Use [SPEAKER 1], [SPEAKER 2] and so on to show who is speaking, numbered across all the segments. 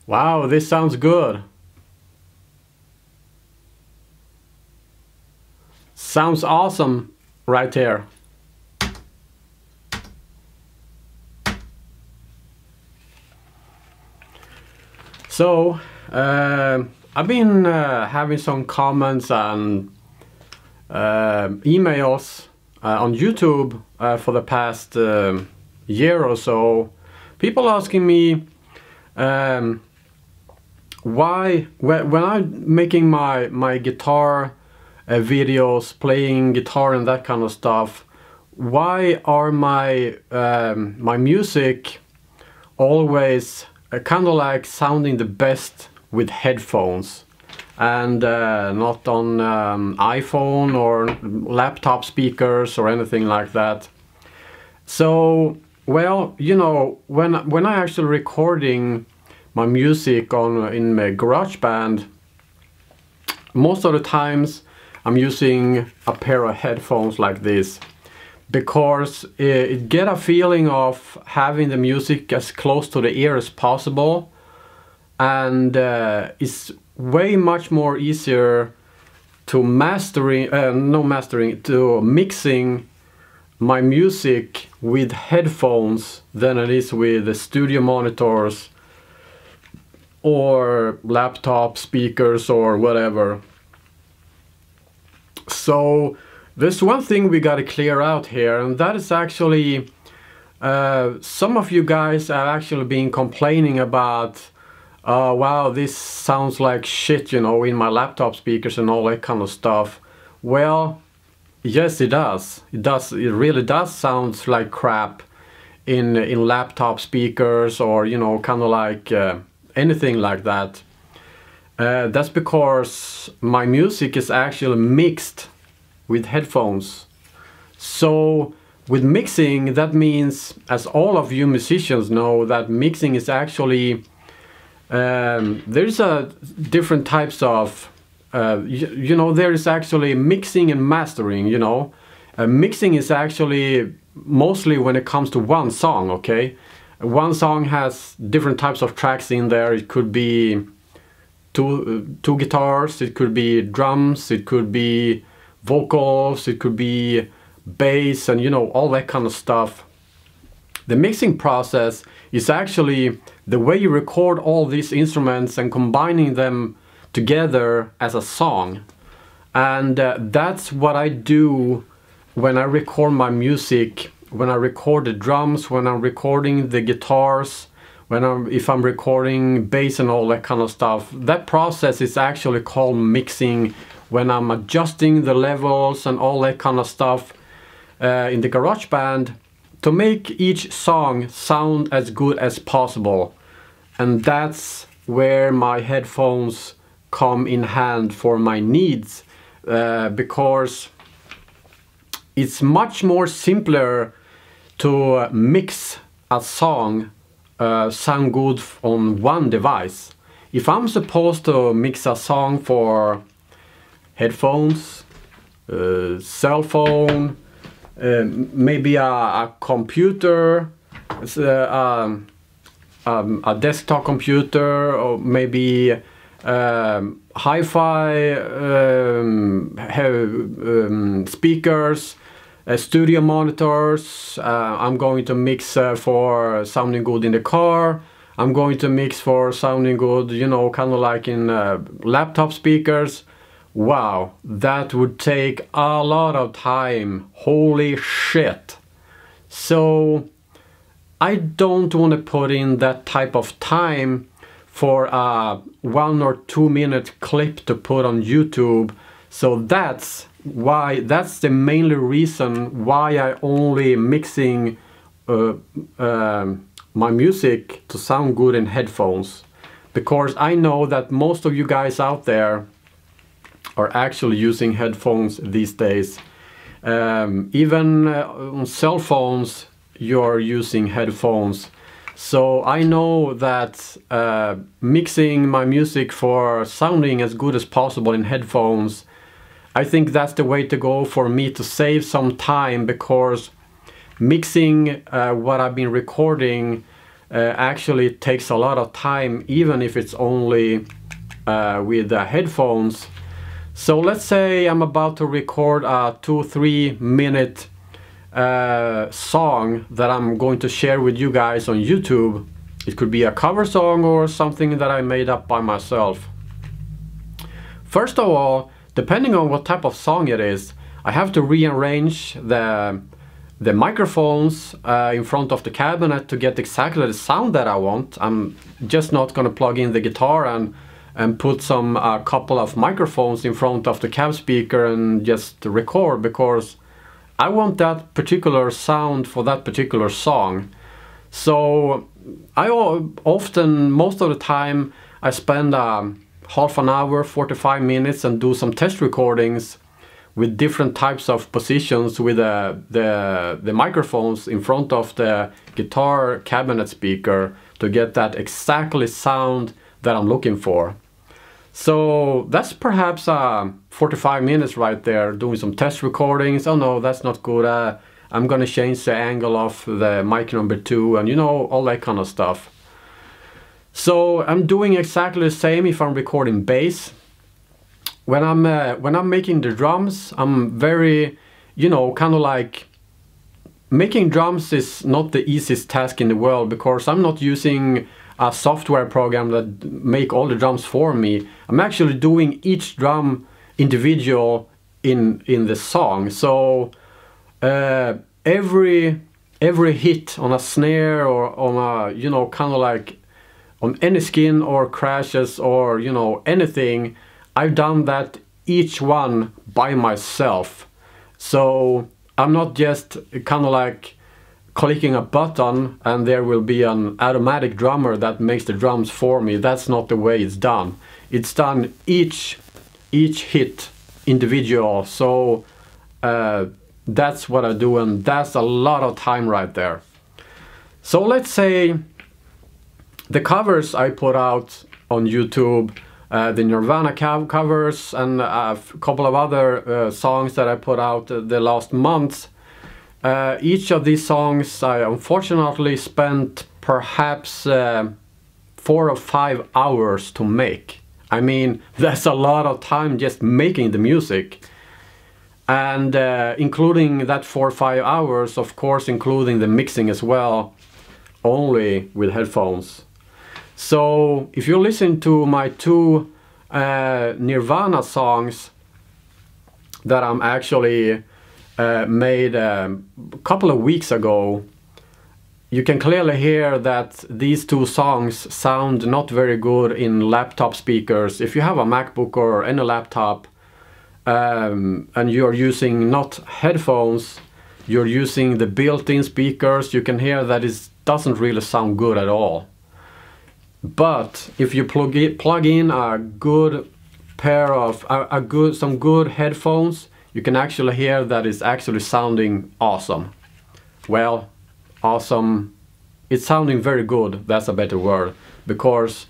[SPEAKER 1] Wow, this sounds good. Sounds awesome right here. So, I've been having some comments and emails on YouTube for the past year or so. People asking me why, when I'm making my guitar videos, playing guitar and that kind of stuff, why are my my music always kind of like sounding the best with headphones and not on iPhone or laptop speakers or anything like that? So, well, you know, when I actually recording my music in my GarageBand, most of the times I'm using a pair of headphones like this, because it get a feeling of having the music as close to the ear as possible, and it's way much more easier to to mixing my music with headphones than it is with the studio monitors or laptop speakers or whatever. So there's one thing we got to clear out here, and that is actually some of you guys have actually been complaining about wow, this sounds like shit, you know, in my laptop speakers and all that kind of stuff. Well, yes, it does. It really does sound like crap in laptop speakers, or, you know, kind of like anything like that. That's because my music is actually mixed with headphones. So with mixing, that means, as all of you musicians know, that mixing is actually there's different types of you know, there is actually mixing and mastering, you know. Mixing is actually mostly when it comes to one song, okay? One song has different types of tracks in there. It could be two guitars, it could be drums, it could be vocals, it could be bass, and, you know, all that kind of stuff. The mixing process is actually the way you record all these instruments and combining them together as a song. And that's what I do when I record my music, when I record the drums, when I'm recording the guitars, if I'm recording bass and all that kind of stuff. That process is actually called mixing, when I'm adjusting the levels and all that kind of stuff in the GarageBand to make each song sound as good as possible. And that's where my headphones come in hand for my needs, because it's much more simpler to mix a song sound good on one device. If I'm supposed to mix a song for headphones, cell phone, maybe a computer, a desktop computer, or maybe hi-fi speakers, studio monitors. I'm going to mix for sounding good in the car. I'm going to mix for sounding good, you know, kind of like in laptop speakers. Wow, that would take a lot of time. Holy shit. So I don't want to put in that type of time for a 1 or 2 minute clip to put on YouTube. So that's the main reason why I only mixing my music to sound good in headphones. Because I know that most of you guys out there are actually using headphones these days. Even on cell phones you're using headphones. So I know that mixing my music for sounding as good as possible in headphones, I think that's the way to go for me to save some time, because mixing what I've been recording actually takes a lot of time, even if it's only with headphones. So let's say I'm about to record a 2-3 minute song that I'm going to share with you guys on YouTube. It could be a cover song or something that I made up by myself. First of all, depending on what type of song it is, I have to rearrange the microphones in front of the cabinet to get exactly the sound that I want. I'm just not gonna plug in the guitar and put some couple of microphones in front of the cab speaker and just record, because I want that particular sound for that particular song. So I often, most of the time, I spend half an hour, 45 minutes and do some test recordings with different types of positions with the microphones in front of the guitar cabinet speaker to get that exactly sound that I'm looking for. So that's perhaps 45 minutes right there doing some test recordings. Oh no, that's not good. I'm gonna change the angle of the mic number 2 and you know, all that kind of stuff. So I'm doing exactly the same if I'm recording bass. When I'm making the drums, I'm very, you know, kind of like, making drums is not the easiest task in the world, because I'm not using a software program that make all the drums for me. I'm actually doing each drum individual in the song. So every hit on a snare or on a, you know, kind of like on any skin or crashes or, you know, anything, I've done that each one by myself. So I'm not just kind of like clicking a button and there will be an automatic drummer that makes the drums for me. That's not the way it's done. It's done each hit individual. So that's what I do, and that's a lot of time right there. So let's say the covers I put out on YouTube, the Nirvana covers and a couple of other songs that I put out the last month. Each of these songs I unfortunately spent perhaps 4 or 5 hours to make. I mean, that's a lot of time just making the music. And including that 4 or 5 hours, of course, including the mixing as well, only with headphones. So if you listen to my 2 Nirvana songs that I'm actually made a couple of weeks ago, you can clearly hear that these 2 songs sound not very good in laptop speakers. If you have a MacBook or any laptop and you're using not headphones, you're using the built-in speakers, you can hear that it doesn't really sound good at all. But if you plug in a good pair of some good headphones, you can actually hear that it's actually sounding awesome. Well, awesome, it's sounding very good, that's a better word, because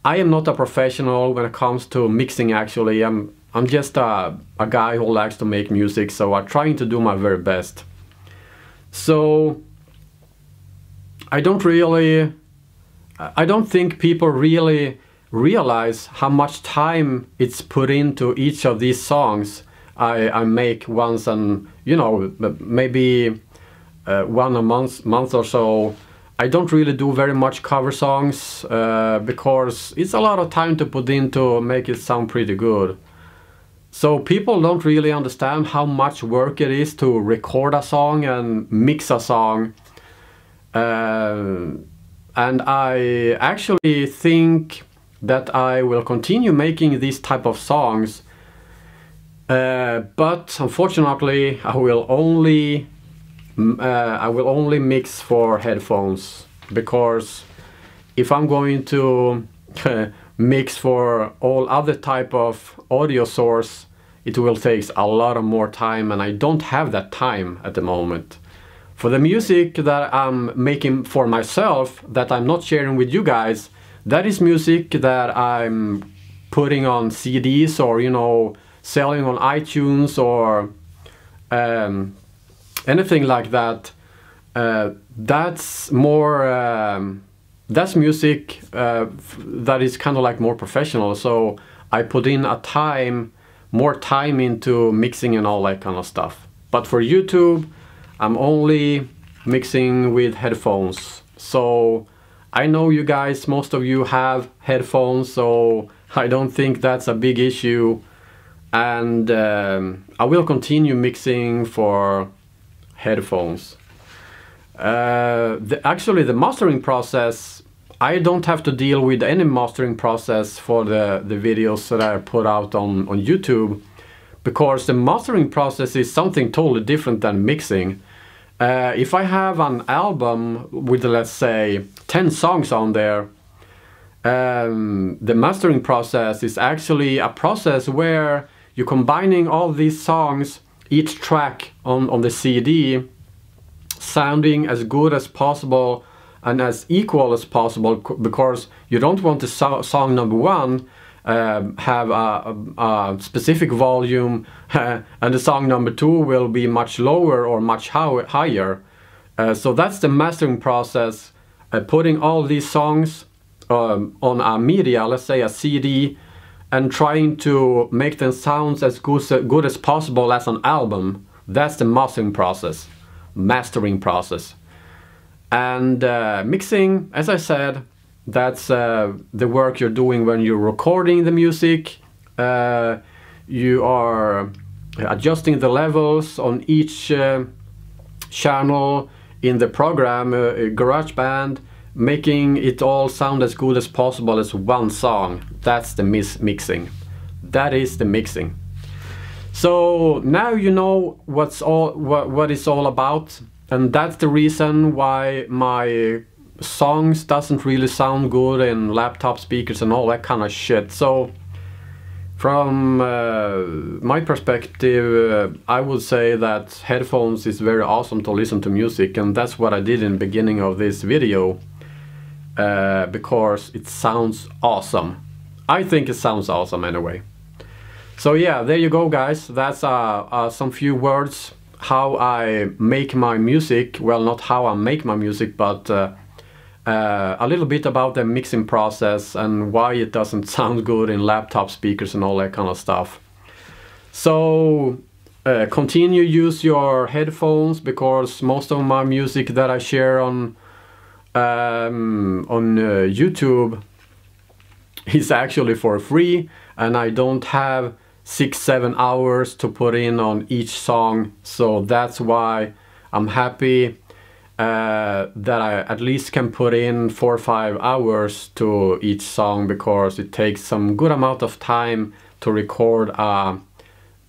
[SPEAKER 1] I am not a professional when it comes to mixing. Actually, I'm just a guy who likes to make music, so I'm trying to do my very best. So I don't think people really realize how much time it's put into each of these songs I make once, and you know, maybe one a month or so. I don't really do very much cover songs because it's a lot of time to put in to make it sound pretty good. So people don't really understand how much work it is to record a song and mix a song. And I actually think that I will continue making these type of songs, but unfortunately I will only mix for headphones, because if I'm going to mix for all other type of audio source, it will take a lot of more time, and I don't have that time at the moment. For the music that I'm making for myself, that I'm not sharing with you guys, that is music that I'm putting on CDs or, you know, selling on iTunes or anything like that. that's more that's music that is kind of like more professional, so I put in more time into mixing and all that kind of stuff. But for YouTube, I'm only mixing with headphones. So I know you guys, most of you have headphones, so I don't think that's a big issue. And I will continue mixing for headphones. Actually, the mastering process, I don't have to deal with any mastering process for the videos that I put out on YouTube, because the mastering process is something totally different than mixing. If I have an album with, let's say, 10 songs on there, the mastering process is actually a process where you're combining all these songs, each track on the CD, sounding as good as possible and as equal as possible, because you don't want the song number one have a specific volume and the song number two will be much lower or much higher. So that's the mastering process, putting all these songs on a media, let's say a CD, and trying to make them sound as good as possible as an album. That's the mastering process. And mixing, as I said, that's the work you're doing when you're recording the music. You are adjusting the levels on each channel in the program GarageBand, making it all sound as good as possible as one song. That's the mixing. That is the mixing. So now you know what it's all about, and that's the reason why my songs doesn't really sound good in laptop speakers and all that kind of shit. So from my perspective, I would say that headphones is very awesome to listen to music, and that's what I did in the beginning of this video, because it sounds awesome. I think it sounds awesome anyway. So yeah, there you go, guys. That's some few words how I make my music. Well, not how I make my music, but a little bit about the mixing process and why it doesn't sound good in laptop speakers and all that kind of stuff. So continue use your headphones, because most of my music that I share on YouTube is actually for free, and I don't have 6-7 hours to put in on each song. So that's why I'm happy that I at least can put in 4 or 5 hours to each song, because it takes some good amount of time to record a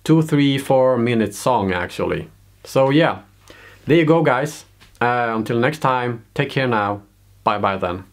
[SPEAKER 1] 2, 3, 4 minute song actually. So yeah, there you go, guys. Until next time, take care now. Bye bye then.